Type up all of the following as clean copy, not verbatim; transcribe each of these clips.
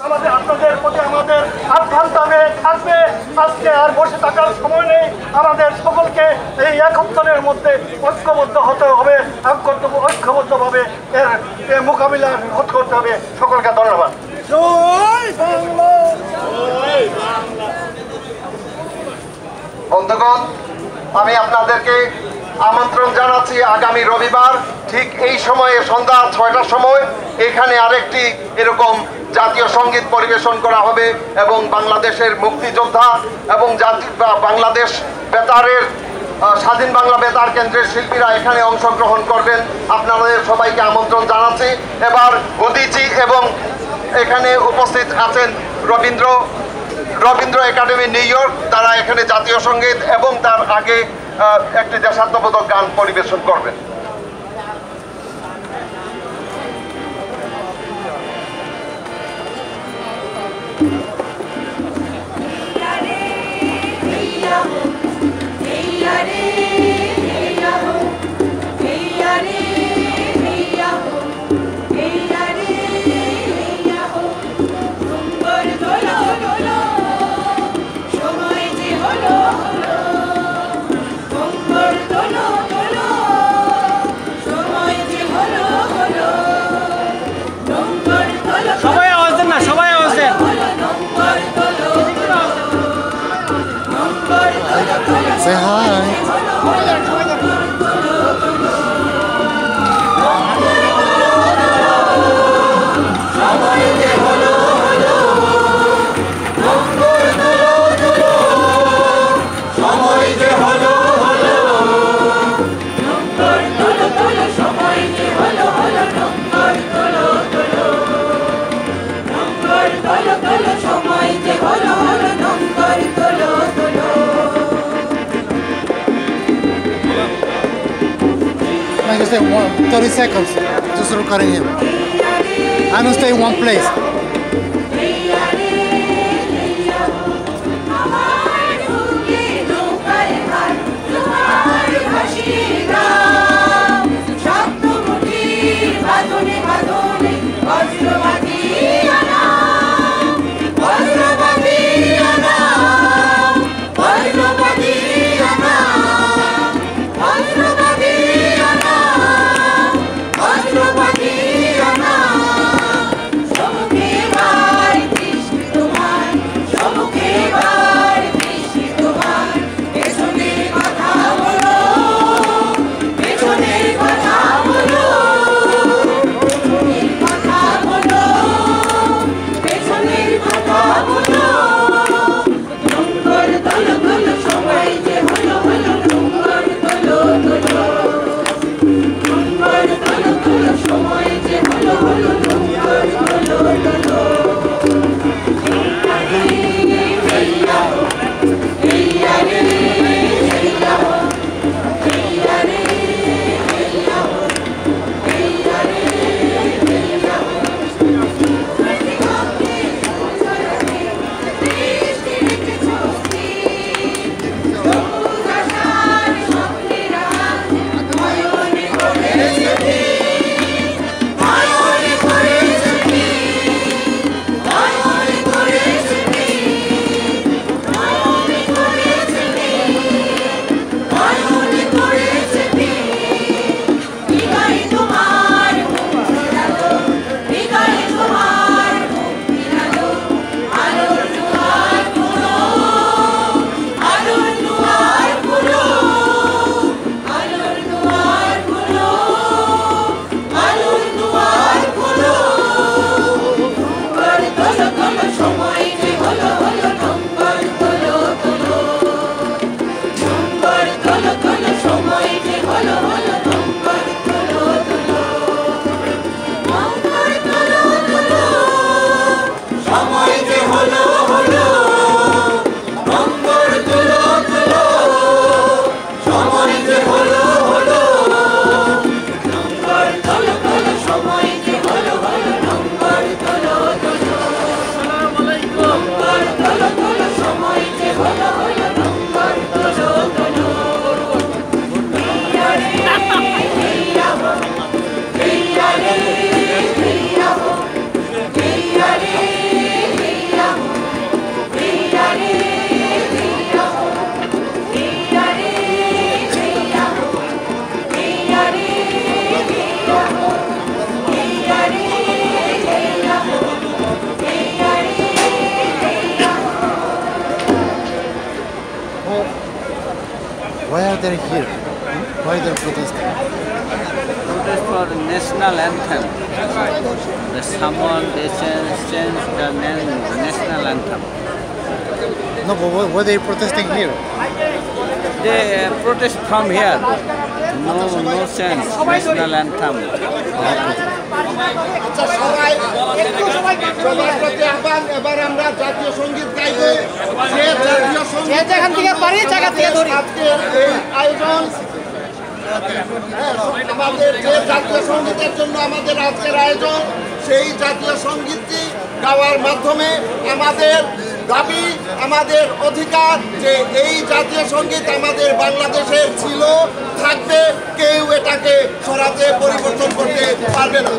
আমাদের আপনাদের প্রতি আমাদের আহ্বান থাকবে। আজকে আর বসে থাকার সময় নেই, আমাদের সকলকে এই একত্তরের মধ্যে ঐক্যবদ্ধ হতে হবে, ঐক্যবদ্ধভাবে এর মোকাবিলা করতে হবে। সকলকে ধন্যবাদ। বন্ধুগণ, আমি আপনাদেরকে আমন্ত্রণ জানাচ্ছি আগামী রবিবার ঠিক এই সময়ে সন্ধ্যা ৬টার সময় এখানে আরেকটি এরকম জাতীয় সঙ্গীত পরিবেশন করা হবে এবং বাংলাদেশের মুক্তিযোদ্ধা এবং বাংলাদেশ বেতারের স্বাধীন বাংলা বেতার কেন্দ্রের শিল্পীরা এখানে অংশগ্রহণ করবেন। আপনাদের সবাইকে আমন্ত্রণ জানাচ্ছি। এবার উদীচী এবং এখানে উপস্থিত আছেন রবীন্দ্র একাডেমি নিউ ইয়র্ক, তারা এখানে জাতীয় সঙ্গীত এবং তার আগে একটি দেশাত্মবোধক গান পরিবেশন করবেন। Say hi. I just stay 30 seconds, just recording him. I don't stay in one place. Somos are they here? Why they're protesting? Protest for the national anthem. The someone they change the national anthem. No, but why are they protesting here? They protest from here. No sense national anthem. আচ্ছা সবাই সবার প্রতি আহ্বান, এবার আমরা জাতীয় সঙ্গীত গাইব। যে জাতীয় সঙ্গীত যেখান থেকে পারি জায়গা থেকে ধরি। আজকের এই আয়োজন, আমাদের যে জাতীয় সঙ্গীতের জন্য আমাদের আজকের আয়োজন, সেই জাতীয় সঙ্গীতটি গাওয়ার মাধ্যমে আমাদের দাবি, আমাদের অধিকার যে এই জাতীয় সঙ্গীত আমাদের বাংলাদেশের ছিল, থাকবে, কেউ এটাকে সরাতে পরিবর্তন করতে পারবে না।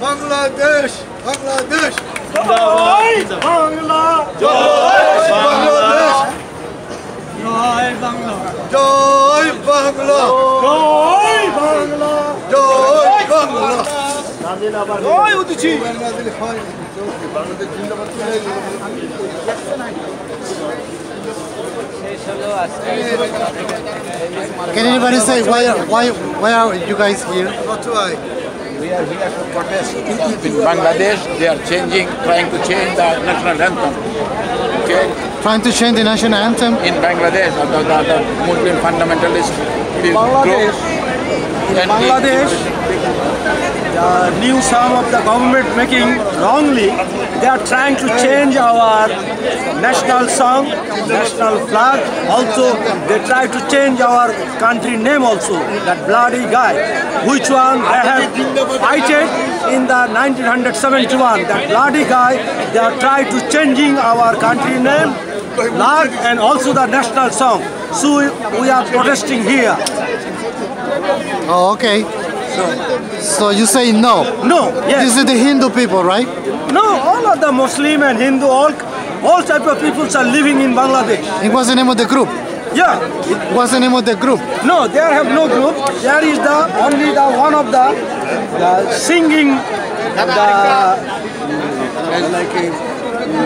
Bangladesh! Bangladesh! Joy Bangla, Bangladesh! Joy Bangla, Joy Bangla! Joy Bangla, Joy Bangla! Joy উদিছি। Can anybody say why are you guys here? We are here to protest. In Bangladesh, they are trying to change the national anthem. Okay? Trying to change the national anthem? In Bangladesh, the Muslim fundamentalist group. Bangladesh, new song of the government making wrongly. They are trying to change our national song, national flag. Also, they try to change our country name also, that bloody guy. Which one they have fighted in the 1971. That bloody guy, they are trying to changing our country name, flag, and also the national song. So we are protesting here. Oh, okay. So you say no? No, yes. This is the Hindu people, right? No, all of the Muslim and Hindu, all type of peoples are living in Bangladesh. And what's the name of the group? Yeah. What's the name of the group? No, there have no group. There is the only the one of the singing,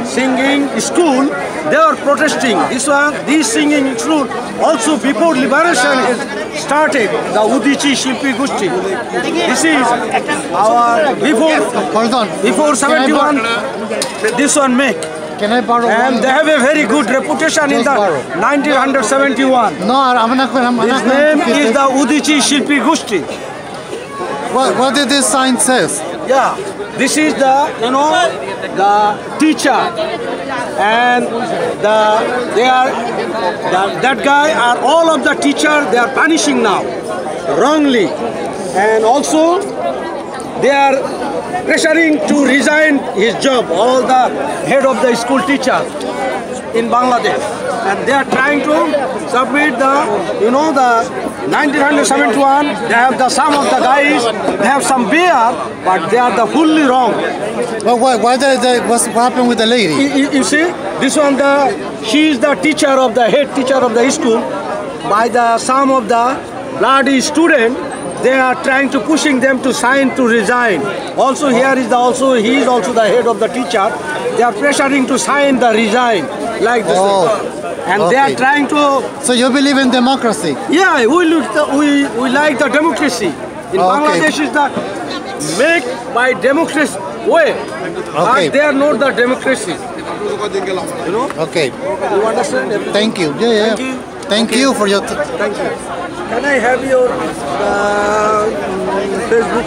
singing school. They are protesting. This singing school also before liberation is started. The Udichi Shilpi Gushti. This is our before. Hold on. Before 71. This one make. Can I borrow And one? they have a very good reputation in the 1971. No, I'm not going His name is the Udichi Shilpi Gushti. What did this sign says? Yeah, this is the the teacher, and that guy are all of the teacher. They are punishing now wrongly, and also they are pressuring to resign his job. All the head of the school teacher in Bangladesh, and they are trying to submit the the 1971. They have some of the guys. They have some beer, but they are the fully wrong. Well, what happened with the lady? You see, this one she is the teacher of the head teacher of the school. By some of the bloody student, they are trying to pushing them to sign to resign. Also here is he is also the head of the teacher. They are pressuring to sign the resign like this. And they are trying to. So you believe in democracy? Yeah, we like the democracy. In Bangladesh is the make by democracy way. But they are not the democracy. Okay. You understand? Thank you. Yeah. Thank you for your. Thank you. Can I have your Facebook?